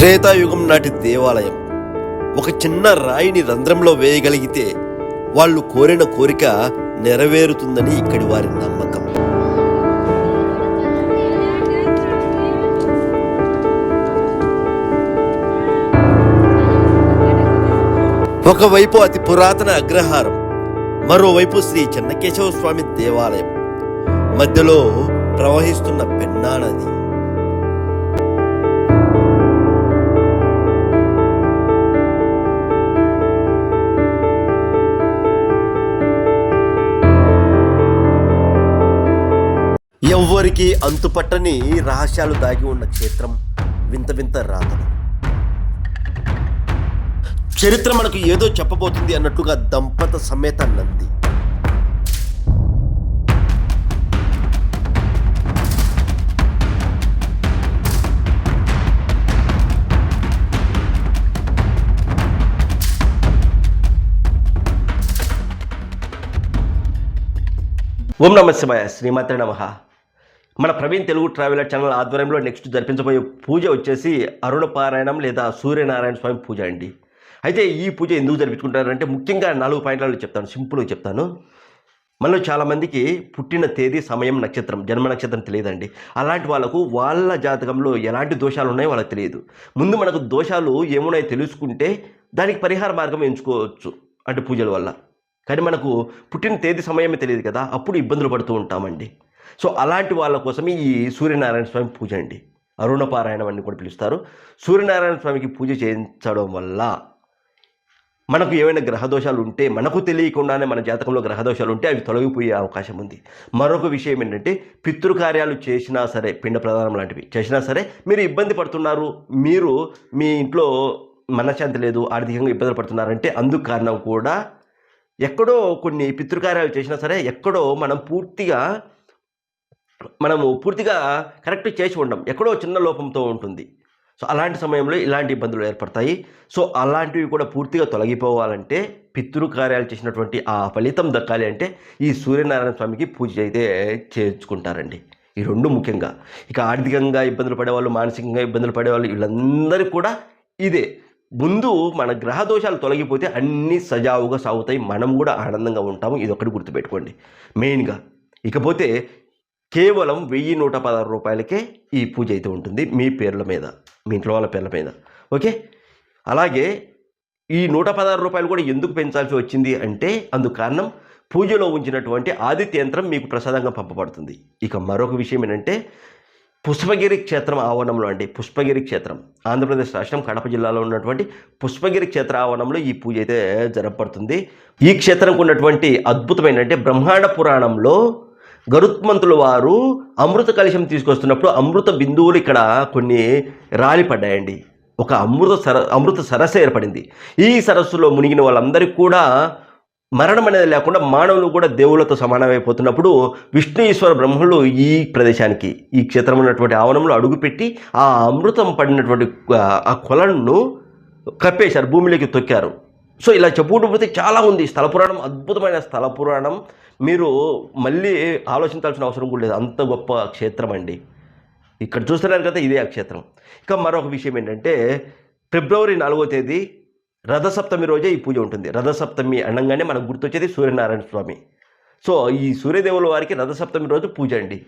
త్రేతాయుగం నాటి దేవాలయం. ఒక చిన్న రాయిని రంధ్రంలో వేయగలిగితే వాళ్ళు కోరిన కోరిక నెరవేరుతుందని ఇక్కడి వారి నమ్మకం. ఒకవైపు అతి పురాతన అగ్రహారం, మరోవైపు శ్రీ చెన్నకేశవ స్వామి దేవాలయం, మధ్యలో ప్రవహిస్తున్న పెన్నా నది. ఎవ్వరికి అంతుపట్టని రహస్యాలు దాగి ఉన్న క్షేత్రం, వింత వింత రాతలు. చరిత్ర మనకు ఏదో చెప్పబోతుంది అన్నట్టుగా దంపత సమేత నంది. ఓం నమః శివాయ, శ్రీమాత్రే నమః. మన ప్రవీణ్ తెలుగు ట్రావెలర్ ఛానల్ ఆధ్వర్యంలో నెక్స్ట్ జరిపించబోయే పూజ వచ్చేసి అరుణ పారాయణం లేదా సూర్యనారాయణ స్వామి పూజ అండి. అయితే ఈ పూజ ఎందుకు జరిపించుకుంటారంటే ముఖ్యంగా 4 పాయింట్లలో చెప్తాను, సింపుల్గా చెప్తాను. మనలో చాలామందికి పుట్టిన తేదీ, సమయం, నక్షత్రం, జన్మ నక్షత్రం తెలియదండి. అలాంటి వాళ్ళకు వాళ్ళ జాతకంలో ఎలాంటి దోషాలు ఉన్నాయో వాళ్ళకి తెలియదు. ముందు మనకు దోషాలు ఏమున్నాయో తెలుసుకుంటే దానికి పరిహార మార్గం ఎంచుకోవచ్చు, అంటే పూజల వల్ల. కానీ మనకు పుట్టిన తేదీ సమయమే తెలియదు కదా, అప్పుడు ఇబ్బందులు పడుతూ ఉంటామండి. సో అలాంటి వాళ్ళ కోసమే ఈ సూర్యనారాయణ స్వామి పూజ అండి. అరుణ పారాయణం అని కూడా పిలుస్తారు. సూర్యనారాయణ స్వామికి పూజ చేయించడం వల్ల మనకు ఏమైనా గ్రహదోషాలు ఉంటే, మనకు తెలియకుండానే మన జాతకంలో గ్రహదోషాలు ఉంటే అవి తొలగిపోయే అవకాశం ఉంది. మరొక విషయం ఏంటంటే, పితృకార్యాలు చేసినా సరే, పిండ ప్రదానం లాంటివి చేసినా సరే మీరు ఇబ్బంది పడుతున్నారు, మీరు మీ ఇంట్లో మనశ్శాంతి లేదు, ఆర్థికంగా ఇబ్బందులు పడుతున్నారంటే అందుకు కారణం కూడా ఎక్కడో కొన్ని పితృకార్యాలు చేసినా సరే ఎక్కడో మనము పూర్తిగా కరెక్ట్ చేసి ఉండం, ఎక్కడో చిన్న లోపంతో ఉంటుంది. సో అలాంటి సమయంలో ఇలాంటి ఇబ్బందులు ఏర్పడతాయి. సో అలాంటివి కూడా పూర్తిగా తొలగిపోవాలంటే, పితృకార్యాలు చేసినటువంటి ఆ ఫలితం దక్కాలి అంటే ఈ సూర్యనారాయణ స్వామికి పూజ అయితే చేర్చుకుంటారండి. ఈ రెండు ముఖ్యంగా. ఇక ఆర్థికంగా ఇబ్బందులు పడేవాళ్ళు, మానసికంగా ఇబ్బందులు పడేవాళ్ళు, వీళ్ళందరికీ కూడా ఇదే. ముందు మన గ్రహ దోషాలు తొలగిపోతే అన్నీ సజావుగా సాగుతాయి, మనం కూడా ఆనందంగా ఉంటాము. ఇది ఒకటి గుర్తుపెట్టుకోండి మెయిన్గా. ఇకపోతే కేవలం 1116 రూపాయలకే ఈ పూజ అయితే ఉంటుంది, మీ పేర్ల మీద, మీ ఇంట్లో వాళ్ళ పేర్ల మీద. ఓకే. అలాగే ఈ 116 రూపాయలు కూడా ఎందుకు పెంచాల్సి వచ్చింది అంటే అందుకు కారణం, పూజలో ఉంచినటువంటి ఆదిత్య యంత్రం మీకు ప్రసాదంగా పంపబడుతుంది. ఇక మరొక విషయం ఏంటంటే, పుష్పగిరి క్షేత్రం ఆవరణంలో అండి, పుష్పగిరి క్షేత్రం ఆంధ్రప్రదేశ్ రాష్ట్రం కడప జిల్లాలో ఉన్నటువంటి పుష్పగిరి క్షేత్ర ఆవరణంలో ఈ పూజ అయితే జరపబడుతుంది. ఈ క్షేత్రంకు ఉన్నటువంటి అద్భుతమైన అంటే, బ్రహ్మాండ పురాణంలో గరుత్మంతుల వారు అమృత కలశం తీసుకొస్తున్నప్పుడు అమృత బిందువులు ఇక్కడ కొన్ని రాలిపడ్డాయండి. ఒక అమృత సరస్సు ఏర్పడింది. ఈ సరస్సులో మునిగిన వాళ్ళందరికీ కూడా మరణం అనేది లేకుండా మానవులు కూడా దేవుళ్ళతో సమానమైపోతున్నప్పుడు విష్ణు ఈశ్వర బ్రహ్మలు ఈ ప్రదేశానికి, ఈ క్షేత్రం ఉన్నటువంటి ఆవరణంలో అడుగుపెట్టి ఆ అమృతం పడినటువంటి ఆ కొలను కప్పేశారు, భూమిలోకి తొక్కారు. సో ఇలా చెప్పుకుంటూ పోతే చాలా ఉంది. స్థల పురాణం అద్భుతమైన స్థల పురాణం, మీరు మళ్ళీ ఆలోచించాల్సిన అవసరం కూడా లేదు, అంత గొప్ప క్షేత్రం అండి. ఇక్కడ చూస్తున్నారు కదా, ఇదే ఆ క్షేత్రం. ఇక మరొక విషయం ఏంటంటే, ఫిబ్రవరి 4వ తేదీ రథసప్తమి రోజే ఈ పూజ ఉంటుంది. రథసప్తమి అనగానే మనకు గుర్తొచ్చేది సూర్యనారాయణ స్వామి. సో ఈ సూర్యదేవుల వారికి రథసప్తమి రోజు పూజ అండి.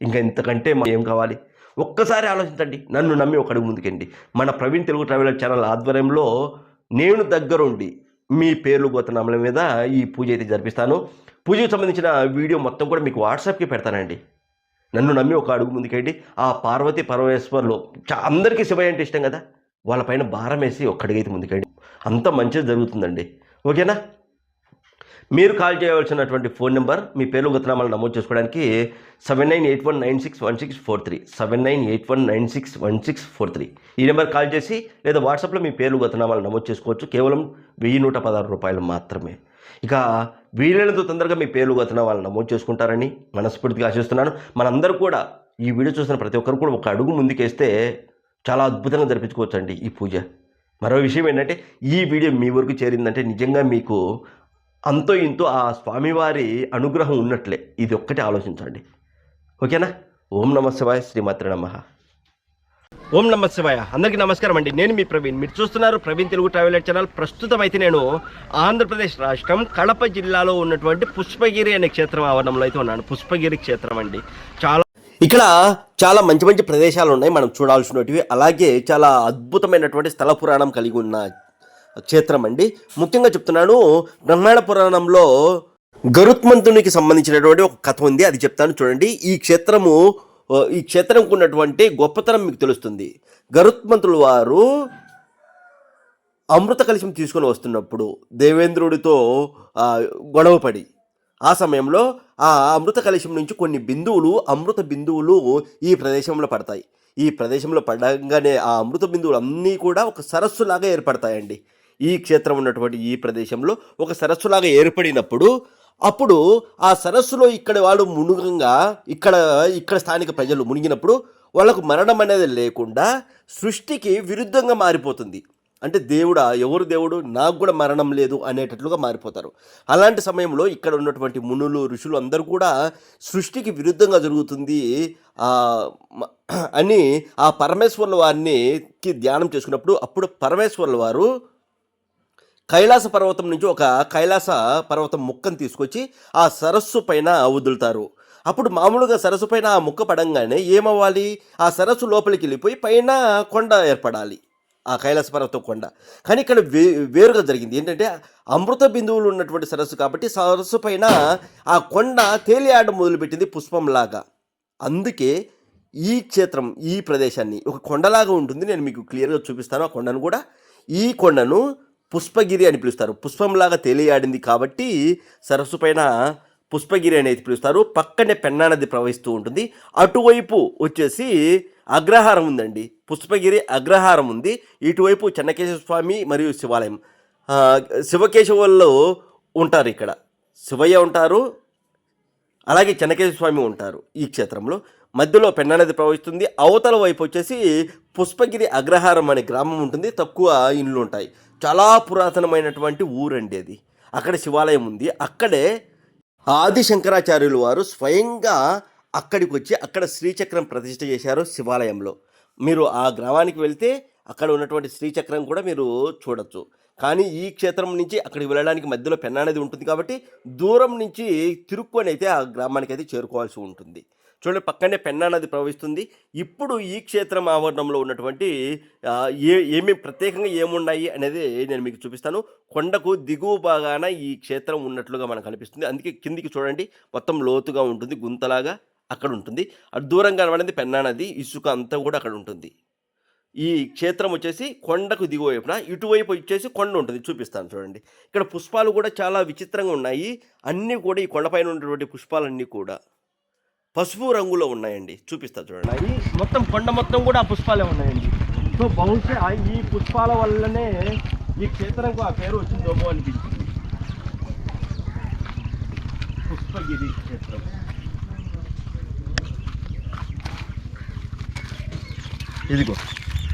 ఇంకా ఇంతకంటే ఏం కావాలి? ఒక్కసారి ఆలోచించండి, నన్ను నమ్మి ఒక అడుగు ముందుకండి. మన ప్రవీణ్ తెలుగు ట్రావెలర్ ఛానల్ ఆధ్వర్యంలో నేను దగ్గరుండి మీ పేర్లు గోత్రనామాల మీద ఈ పూజ అయితే జరిపిస్తాను. పూజకు సంబంధించిన వీడియో మొత్తం కూడా మీకు వాట్సాప్కి పెడతానండి. నన్ను నమ్మి ఒక అడుగు ముందుకండి. ఆ పార్వతీ పరమేశ్వర్లు అందరికీ శివయ్య అంటే ఇష్టం కదా, వాళ్ళపైన భారం వేసి ఒక్కడిగైతే ముందుకండి, అంత మంచిది జరుగుతుందండి. ఓకేనా? మీరు కాల్ చేయవలసినటువంటి ఫోన్ నెంబర్, మీ పేర్లు గోత్రనామాలు నమోదు చేసుకోవడానికి 7981961643, 7981961643 ఈ నెంబర్ కాల్ చేసి లేదా వాట్సాప్లో మీ పేర్లు గోత్రనామాలు నమోదు చేసుకోవచ్చు. కేవలం 1116 రూపాయలు మాత్రమే. ఇక వీలైనంత తొందరగా మీ పేర్లు గోత్రనామాలు నమోదు చేసుకుంటారని మనస్ఫూర్తిగా ఆశిస్తున్నాను. మనందరూ కూడా ఈ వీడియో చూసిన ప్రతి ఒక్కరు కూడా ఒక అడుగు ముందుకేస్తే చాలా అద్భుతంగా జరిపించుకోవచ్చు అండి ఈ పూజ. మరో విషయం ఏంటంటే, ఈ వీడియో మీ వరకు చేరిందంటే నిజంగా మీకు అంతో ఇంతో ఆ స్వామివారి అనుగ్రహం ఉన్నట్లే. ఇది ఒక్కటే ఆలోచించండి. ఓకేనా? ఓం నమః శివాయ, శ్రీమాత్రే నమః. ఓం నమ శివాయ. అందరికీ నమస్కారం అండి. నేను మీ ప్రవీణ్. మీరు చూస్తున్నారు ప్రవీణ్ తెలుగు ట్రావెలర్ ఛానల్. ప్రస్తుతం అయితే నేను ఆంధ్రప్రదేశ్ రాష్ట్రం కడప జిల్లాలో ఉన్నటువంటి పుష్పగిరి అనే క్షేత్రం ఆవరణంలో అయితే ఉన్నాను. పుష్పగిరి క్షేత్రం అండి. ఇక్కడ చాలా మంచి మంచి ప్రదేశాలు ఉన్నాయి మనం చూడాల్సినవి. అలాగే చాలా అద్భుతమైనటువంటి స్థల పురాణం కలిగి ఉన్న క్షేత్రం అండి. ముఖ్యంగా చెప్తున్నాను, బ్రహ్మాండ పురాణంలో గరుత్మంతునికి సంబంధించినటువంటి ఒక కథ ఉంది, అది చెప్తాను చూడండి. ఈ క్షేత్రంకు ఉన్నటువంటి గొప్పతనం మీకు తెలుస్తుంది. గరుత్మంతుల వారు అమృత కలశం తీసుకొని వస్తున్నప్పుడు దేవేంద్రుడితో గొడవపడి ఆ సమయంలో ఆ అమృత కలశం నుంచి కొన్ని అమృత బిందువులు ఈ ప్రదేశంలో పడతాయి. ఈ ప్రదేశంలో పడగానే ఆ అమృత బిందువులు అన్నీ కూడా ఒక సరస్సులాగా ఏర్పడతాయండి. ఈ క్షేత్రం ఉన్నటువంటి ఈ ప్రదేశంలో ఒక సరస్సులాగా ఏర్పడినప్పుడు అప్పుడు ఆ సరస్సులో ఇక్కడ వాళ్ళు మునుగంగా ఇక్కడ స్థానిక ప్రజలు మునిగినప్పుడు వాళ్ళకు మరణం అనేది లేకుండా సృష్టికి విరుద్ధంగా మారిపోతుంది. అంటే ఎవరు దేవుడు, నాకు కూడా మరణం లేదు అనేటట్లుగా మారిపోతారు. అలాంటి సమయంలో ఇక్కడ ఉన్నటువంటి మునులు ఋషులు అందరూ కూడా సృష్టికి విరుద్ధంగా జరుగుతుంది అని ఆ పరమేశ్వరుల వారిని ధ్యానం చేసుకున్నప్పుడు అప్పుడు పరమేశ్వరుల వారు కైలాస పర్వతం నుంచి ఒక కైలాస పర్వతం ముక్కను తీసుకొచ్చి ఆ సరస్సు పైన వదులుతారు. అప్పుడు మామూలుగా సరస్సు పైన ఆ ముక్క పడంగానే ఏమవ్వాలి, ఆ సరస్సు లోపలికి వెళ్ళిపోయి పైన కొండ ఏర్పడాలి, ఆ కైలాస పర్వతం కొండ. కానీ ఇక్కడ వేరుగా జరిగింది. ఏంటంటే అమృత బిందువులు ఉన్నటువంటి సరస్సు కాబట్టి సరస్సు పైన ఆ కొండ తేలియాడడం మొదలుపెట్టింది పుష్పంలాగా. అందుకే ఈ క్షేత్రం, ఈ ప్రదేశాన్ని ఒక కొండలాగా ఉంటుంది. నేను మీకు క్లియర్గా చూపిస్తాను ఆ కొండను కూడా. ఈ కొండను పుష్పగిరి అని పిలుస్తారు. పుష్పంలాగా తేలియాడింది కాబట్టి సరస్సు పైన పుష్పగిరి అనేది పిలుస్తారు. పక్కనే పెన్నా నది ప్రవహిస్తూ ఉంటుంది. అటువైపు వచ్చేసి అగ్రహారం ఉందండి. పుష్పగిరి అగ్రహారం ఉంది. ఇటువైపు చెన్నకేశవ స్వామి మరియు శివాలయం, శివకేశవుల్లో ఉంటారు. ఇక్కడ శివయ్య ఉంటారు, అలాగే చెన్నకేశవ స్వామి ఉంటారు. ఈ క్షేత్రంలో మధ్యలో పెన్నా నది ప్రవహిస్తుంది. అవతల వైపు వచ్చేసి పుష్పగిరి అగ్రహారం అనే గ్రామం ఉంటుంది. తక్కువ ఇండ్లు ఉంటాయి. చాలా పురాతనమైనటువంటి ఊరండి అది. అక్కడ శివాలయం ఉంది. అక్కడే ఆది శంకరాచార్యులు వారు స్వయంగా అక్కడికి వచ్చి అక్కడ శ్రీచక్రం ప్రతిష్ఠ చేశారు శివాలయంలో. మీరు ఆ గ్రామానికి వెళ్తే అక్కడ ఉన్నటువంటి శ్రీచక్రం కూడా మీరు చూడొచ్చు. కానీ ఈ క్షేత్రం నుంచి అక్కడికి వెళ్ళడానికి మధ్యలో పెన్నా నది ఉంటుంది కాబట్టి దూరం నుంచి తిరుక్కొని అయితే ఆ గ్రామానికి అయితే చేరుకోవాల్సి ఉంటుంది. చూడండి, పక్కనే పెన్నా నది ప్రవహిస్తుంది. ఇప్పుడు ఈ క్షేత్రం ఆవరణంలో ఉన్నటువంటి ఏమేమి ప్రత్యేకంగా ఏమున్నాయి అనేది నేను మీకు చూపిస్తాను. కొండకు దిగువ భాగాన ఈ క్షేత్రం ఉన్నట్లుగా మనకు కనిపిస్తుంది. అందుకే కిందికి చూడండి, మొత్తం లోతుగా ఉంటుంది, గుంతలాగా అక్కడ ఉంటుంది. అటు దూరంగా కనబడింది పెన్నా నది, ఇసుక అంతా కూడా అక్కడ ఉంటుంది. ఈ క్షేత్రం వచ్చేసి కొండకు దిగువ వైపున, ఇటువైపు వచ్చేసి కొండ ఉంటుంది. చూపిస్తాను చూడండి. ఇక్కడ పుష్పాలు కూడా చాలా విచిత్రంగా ఉన్నాయి. అన్నీ కూడా ఈ కొండపైన ఉన్నటువంటి పుష్పాలన్నీ కూడా పసుపు రంగులో ఉన్నాయండి. చూపిస్తా చూడండి. మొత్తం కొండ మొత్తం కూడా ఆ పుష్పాలే ఉన్నాయండి. సో బహుశా ఈ పుష్పాల వల్లనే ఈ క్షేత్రంకు ఆ పేరు వచ్చిందేమో అనిపించింది, పుష్పగిరి క్షేత్రం. ఇదిగో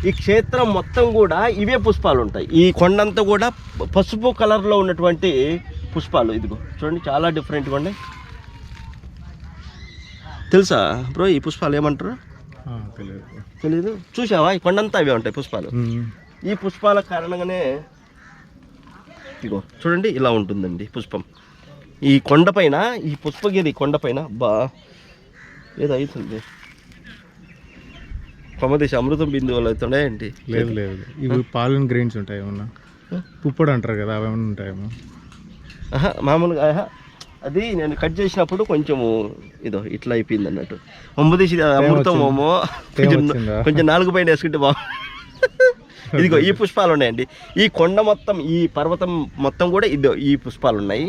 ఈ క్షేత్రం మొత్తం కూడా ఇవే పుష్పాలు ఉంటాయి. ఈ కొండంతా కూడా పసుపు కలర్లో ఉన్నటువంటి పుష్పాలు. ఇదిగో చూడండి, చాలా డిఫరెంట్గా ఉన్నాయి. తెలుసా బ్రో ఈ పుష్పాలు ఏమంటారు? తెలీదు. చూసావా, ఈ కొండంతా అవే ఉంటాయి పుష్పాలు. ఈ పుష్పాల కారణంగానే ఇగో చూడండి ఇలా ఉంటుందండి పుష్పం. ఈ కొండపైన, ఈ పుష్పగిరి కొండపైన ఏదో అవుతుంది, కొమ్మదేశ అమృతం బిందువులు అవుతుండే ఏంటి? లేదు లేదు, ఇవి పాలన్ గ్రెయిన్స్ ఉంటాయి, ఏమన్నా పుప్పడు అంటారు కదా, అవేమన్నా ఉంటాయేమో. మామూలుగా అది నేను కట్ చేసినప్పుడు కొంచెము ఇదో ఇట్లా అయిపోయింది అన్నట్టు. ఒంబదేశి అమృతం ఏమో కొంచెం 4 పైన వేసుకుంటే ఇదిగో ఈ పుష్పాలు ఉన్నాయండి. ఈ కొండ మొత్తం, ఈ పర్వతం మొత్తం కూడా ఇదో ఈ పుష్పాలు ఉన్నాయి.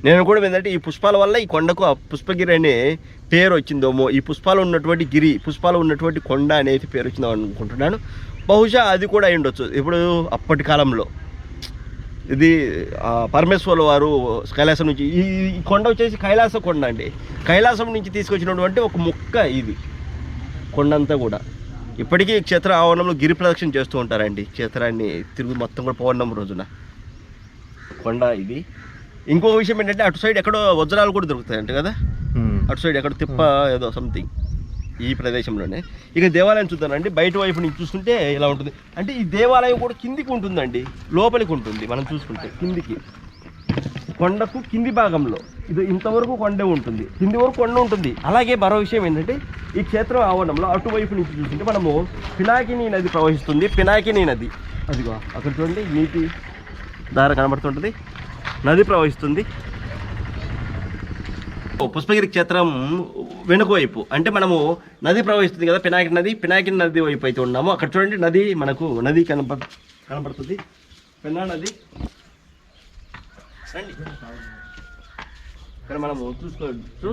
నేను కూడా ఏంటంటే ఈ పుష్పాల వల్ల ఈ కొండకు ఆ పుష్పగిరి అనే పేరు వచ్చిందేమో, ఈ పుష్పాలు ఉన్నటువంటి గిరి, పుష్పాలు ఉన్నటువంటి కొండ అనేది పేరు వచ్చిందో అనుకుంటున్నాను. బహుశా అది కూడా అయి ఉండొచ్చు. ఇప్పుడు అప్పటి కాలంలో ఇది పరమేశ్వరుల వారు కైలాసం నుంచి, ఈ కొండ వచ్చేసి కైలాస కొండ అండి. కైలాసం నుంచి తీసుకొచ్చినటువంటి ఒక ముక్క ఇది కొండంతా కూడా. ఇప్పటికీ క్షేత్ర ఆవరణంలో గిరి ప్రదక్షిణ చేస్తూ ఉంటారండి. క్షేత్రాన్ని తిరుగు మొత్తం కూడా పౌర్ణమి రోజున కొండ ఇది. ఇంకొక విషయం ఏంటంటే అటు సైడ్ ఎక్కడో వజ్రాలు కూడా దొరుకుతాయంట కదా, అటు సైడ్ ఎక్కడ తిప్ప ఏదో సంథింగ్ ఈ ప్రదేశంలోనే. ఇక దేవాలయం చూద్దామండి. బయట వైపు నుంచి చూస్తుంటే ఇలా ఉంటుంది. అంటే ఈ దేవాలయం కూడా కిందికి ఉంటుందండి, లోపలికి ఉంటుంది. మనం చూసుకుంటే కిందికి కొండకు కింది భాగంలో ఇది ఇంతవరకు కొండే ఉంటుంది, కింది వరకు కొండ ఉంటుంది. అలాగే మరో విషయం ఏంటంటే ఈ క్షేత్రం ఆవరణంలో అటువైపు నుంచి చూస్తుంటే మనము పినాకిని నది ప్రవహిస్తుంది. పినాకిని నది అదిగో అక్కడ చూడండి, నీటి దార కనబడుతుంటుంది, నది ప్రవహిస్తుంది. పుష్పగిరి క్షేత్రం వెనుక వైపు అంటే మనము నది ప్రవహిస్తుంది కదా, పినాకిని నది వైపు అయితే ఉన్నాము. అక్కడ చూడండి నది, మనకు నది కనబడుతుంది, పెన్నా నది. రండి, ఇక్కడ మనము చూసుకోవచ్చు.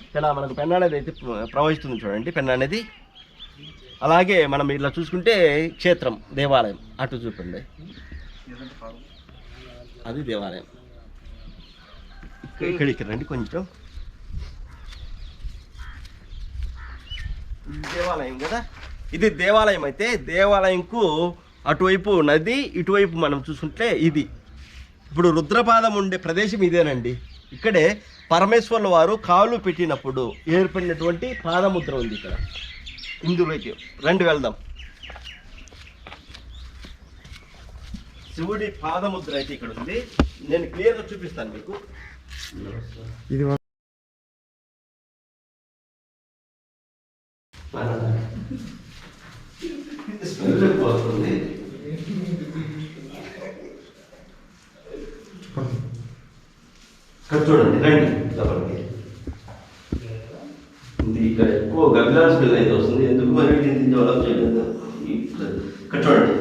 ఇక్కడ మనకు పెన్నా నది అయితే ప్రవహిస్తుంది చూడండి, పెన్నా నది. అలాగే మనం ఇట్లా చూసుకుంటే క్షేత్రం, దేవాలయం అటు చూపండి, అది దేవాలయం. ఇక్కడికి రండి కొంచెం. దేవాలయం కదా, ఇది దేవాలయం. అయితే దేవాలయంకు అటువైపు నది, ఇటువైపు మనం చూసుకుంటే ఇది. ఇప్పుడు రుద్రపాదం ఉండే ప్రదేశం ఇదేనండి. ఇక్కడే పరమేశ్వర్ల వారు కాలు పెట్టినప్పుడు ఏర్పడినటువంటి పాదముద్ర ఉంది ఇక్కడ. ఇందులోకి రండి వెళ్దాం. శివుడి పాదముద్ర అయితే ఇక్కడ ఉంది. నేను క్లియర్గా చూపిస్తాను మీకు. ఇది పోతుంది. ఇక్కడ చూడండి, రండి లోపలికి. ఇది ఇక్కడ ఎక్కువ గబ్బిలాల స్మెల్ అయితే వస్తుంది. ఎందుకు మరి డెవలప్ చేయలేదు. ఇక్కడ చూడండి,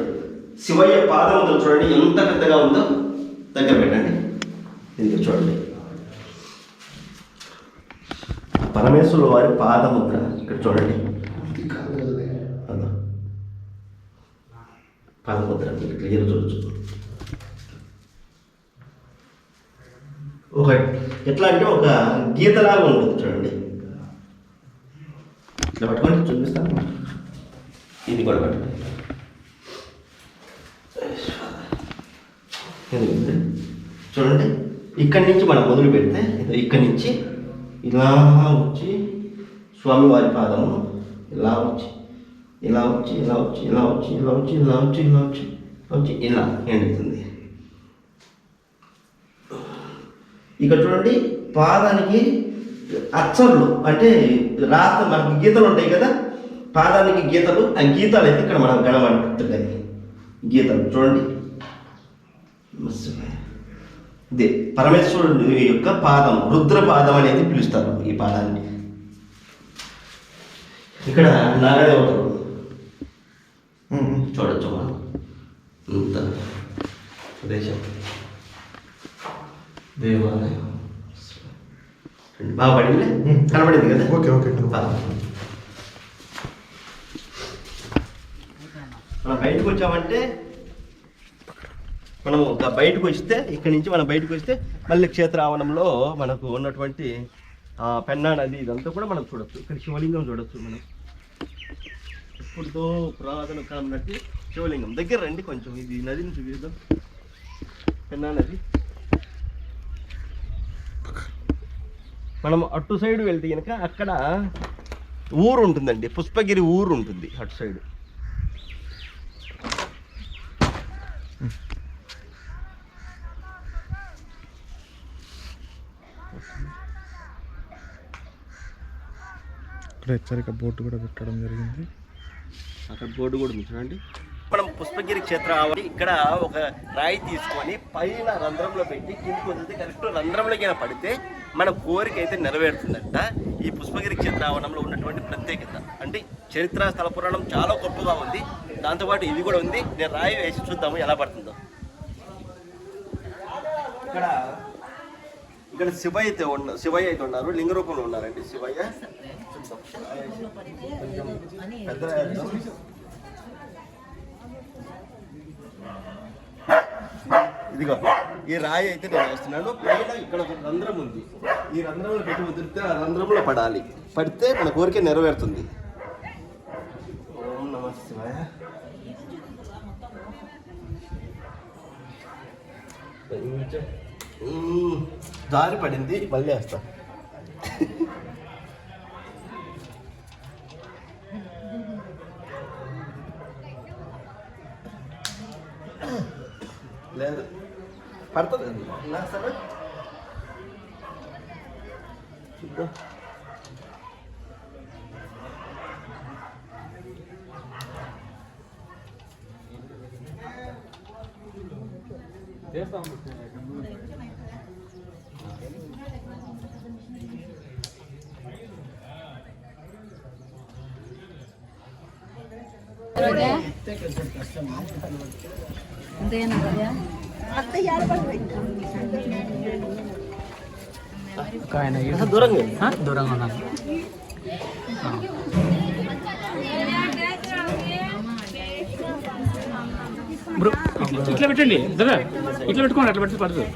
శివయ్య పాదముద్ర చూడండి ఎంత పెద్దగా ఉందో. దగ్గర పెట్టండి, దీనికి చూడండి. పరమేశ్వరుల వారి పాదముద్ర ఇక్కడ చూడండి, పాదముద్ర క్లియర్ చూడొచ్చు. ఒక ఎట్లా అంటే ఒక గీతలాగా ఉంటుంది చూడండి. ఇట్లా పట్టుకొని చూపిస్తాను. ఇది కూడా పట్టుకోండి. చూడండి, ఇక్కడి నుంచి మనం మొదలు పెడితే ఇక్కడి నుంచి ఇలా వచ్చి స్వామివారి పాదము ఇలా వచ్చి ఇలా వచ్చి ఇలా వచ్చి ఇలా వచ్చి ఇలా వచ్చి ఇలా వచ్చి ఇలా వచ్చి వచ్చి ఇలా ఎండుతుంది. ఇక్కడ చూడండి, పాదానికి అచ్చర్లు అంటే రాత మనకి గీతలు ఉంటాయి కదా, పాదానికి గీతలు. ఆ గీతాలు అయితే ఇక్కడ మనం కనబడుతున్నాయి. గీతలు చూడండి, ఇదే పరమేశ్వరుడు యొక్క పాదం, రుద్రపాదం అనేది పిలుస్తారు ఈ పాదాన్ని. ఇక్కడ నాగదేవతలు చూడొచ్చు మనం. ఇంత ప్రదేశం దేవాలయం బాగా పడింది, కనబడింది కదా. Okay okay. మనం బయటకు వచ్చామంటే మనము బయటకు వస్తే ఇక్కడి నుంచి మనం బయటకు వస్తే మళ్ళీ క్షేత్ర ఆవరణంలో మనకు ఉన్నటువంటి పెన్నా నది ఇదంతా కూడా మనం చూడొచ్చు. ఇక్కడ శివలింగం చూడొచ్చు మనం. ఇప్పుడుతో పురాతన కాలం నటి శివలింగం. దగ్గర రండి కొంచెం, ఇది నదిని చూపిద్దాం. పెన్నా నది. మనం అటు సైడ్ వెళ్తే కనుక అక్కడ ఊరు ఉంటుందండి, పుష్పగిరి ఊరు ఉంటుంది అటు సైడ్. ఇక్కడ హెచ్చరిక బోర్డు కూడా పెట్టడం జరిగింది. అక్కడ బోర్డు కూడా ఉంది చూడండి. మనం పుష్పగిరి క్షేత్రం ఇక్కడ ఒక రాయి తీసుకొని పైన రంధ్రంలో పెట్టి కిందికి వదిలితే కరెక్ట్ రంధ్రంలోకి పడితే మన కోరిక అయితే నెరవేరుతుందంట. ఈ పుష్పగిరి క్షేత్ర ఆవరణంలో ఉన్నటువంటి ప్రత్యేకత అంటే చరిత్ర స్థల పురాణం చాలా గొప్పగా ఉంది. దాంతోపాటు ఇది కూడా ఉంది. నేను రాయి వేసి చూద్దాము ఎలా పడుతుందో. ఇక్కడ శివయ్య అయితే ఉన్నారు, లింగ రూపంలో ఉన్నారండి శివయ్య. ఇదిగో ఈ రాయి అయితే నేను వేస్తున్నాను. పైన ఇక్కడ ఒక రంధ్రం ఉంది, ఈ రంధ్రంలో పెట్టి వదిలితే ఆ రంధ్రంలో పడాలి. పడితే మన కోరిక నెరవేరుతుంది. ఓం నమః శివాయ. దారి పడింది, మళ్ళీ వేస్తా. లేదు పడుతుంది చూద్దాం. దూరంగా ఉన్నాను. బ్రో ఇట్లా పెట్టండి కదా, ఇట్లా పెట్టుకోండి, అట్లా పెడితే పడుతుంది.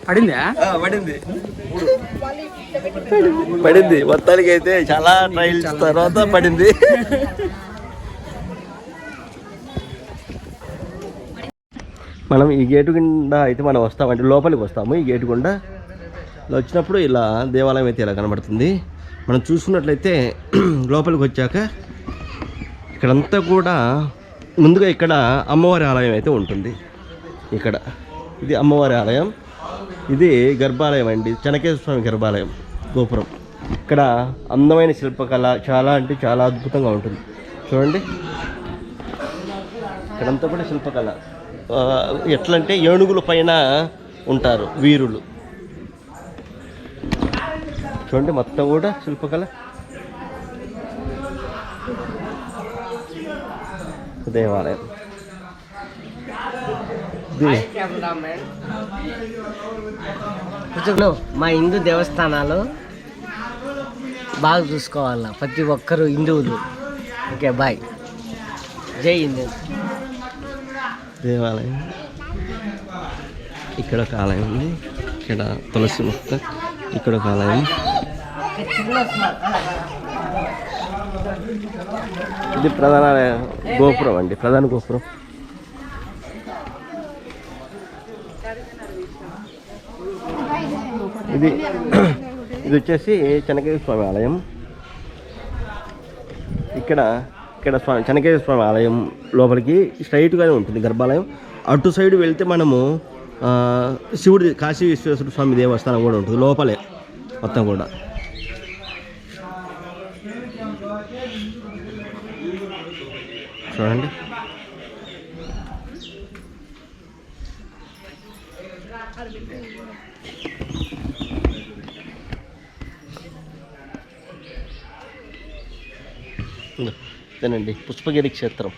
పడిందా? పడింది మొత్తానికి అయితే చాలా ట్రయల్స్ తర్వాత పడింది. మనం ఈ గేటు గుండా అయితే మనం వస్తామంటే లోపలికి వస్తాము. ఈ గేటు గుండా ఇలా వచ్చినప్పుడు ఇలా దేవాలయం అయితే ఇలా కనబడుతుంది. మనం చూసుకున్నట్లయితే లోపలికి వచ్చాక ఇక్కడంతా కూడా ముందుగా ఇక్కడ అమ్మవారి ఆలయం అయితే ఉంటుంది. ఇక్కడ ఇది అమ్మవారి ఆలయం, ఇది గర్భాలయం అండి, చెనకేశ్వర స్వామి గర్భాలయం గోపురం. ఇక్కడ అందమైన శిల్పకళ చాలా అంటే చాలా అద్భుతంగా ఉంటుంది. చూడండి ఇక్కడంతా కూడా శిల్పకళ. ఎట్లంటే ఏనుగుల పైన ఉంటారు వీరులు. చూడండి మొత్తం కూడా శిల్పకళ. దేవాలయం మా హిందూ దేవస్థానాలు బాగా చూసుకోవాలా ప్రతి ఒక్కరు హిందువులు. ఓకే బాయ్, జై హిందూ. దేవాలయం ఇక్కడ ఒక ఆలయం ఉంది, ఇక్కడ తులసి మొక్క, ఇక్కడ ఒక ఆలయం. ఇది ప్రధాన గోపురం అండి, ప్రధాన గోపురం. ఇది ఇది వచ్చేసి చెనకేశ్వర స్వామి ఆలయం. ఇక్కడ స్వామి చెనకేశ్వర స్వామి ఆలయం లోపలికి స్ట్రైట్గానే ఉంటుంది గర్భాలయం. అటు సైడ్ వెళ్తే మనము శివుడి కాశీ విశ్వేశ్వర స్వామి దేవస్థానం కూడా ఉంటుంది లోపలే మొత్తం కూడా. చూడండి ఇదేనండి పుష్పగిరి క్షేత్రం.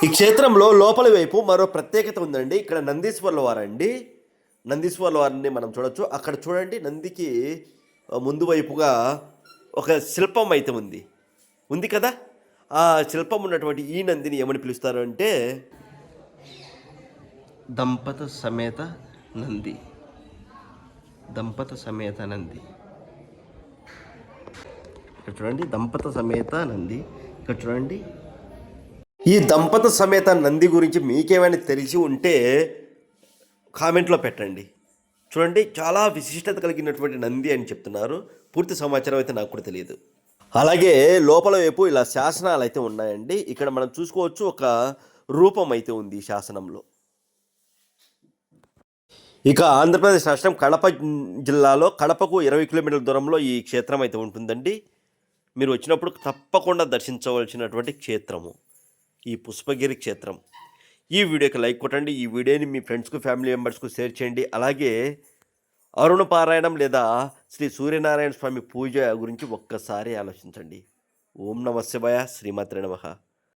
ఈ క్షేత్రంలో లోపల వైపు మరో ప్రత్యేకత ఉందండి. ఇక్కడ నందీశ్వర్ల వారండి, నందీశ్వర్ల వారిని మనం చూడొచ్చు. అక్కడ చూడండి నందికి ముందు వైపుగా ఒక శిల్పం అయితే ఉంది కదా. ఆ శిల్పం ఉన్నటువంటి ఈ నందిని ఏమని పిలుస్తారు అంటే దంపత సమేత నంది. దంపత సమేత నంది. ఇక్కడ చూడండి దంపత సమేత నంది. ఇక్కడ చూడండి ఈ దంపత సమేత నంది గురించి మీకేమైనా తెలిసి ఉంటే కామెంట్లో పెట్టండి. చూడండి చాలా విశిష్టత కలిగినటువంటి నంది అని చెప్తున్నారు. పూర్తి సమాచారం అయితే నాకు కూడా తెలియదు. అలాగే లోపల వైపు ఇలా శాసనాలు అయితే ఉన్నాయండి. ఇక్కడ మనం చూసుకోవచ్చు ఒక రూపం అయితే ఉంది ఈ శాసనంలో. ఇక ఆంధ్రప్రదేశ్ రాష్ట్రం కడప జిల్లాలో కడపకు 20 కిలోమీటర్ల దూరంలో ఈ క్షేత్రం అయితే ఉంటుందండి. మీరు వచ్చినప్పుడు తప్పకుండా దర్శించవలసినటువంటి క్షేత్రము ఈ పుష్పగిరి క్షేత్రం. ఈ వీడియోకి లైక్ కొట్టండి, ఈ వీడియోని మీ ఫ్రెండ్స్కు ఫ్యామిలీ మెంబర్స్కు షేర్ చేయండి. అలాగే అరుణ పారాయణం లేదా శ్రీ సూర్యనారాయణ స్వామి పూజ గురించి ఒక్కసారి ఆలోచించండి. ఓం నమః శివాయ, శ్రీమాత్రే నమః.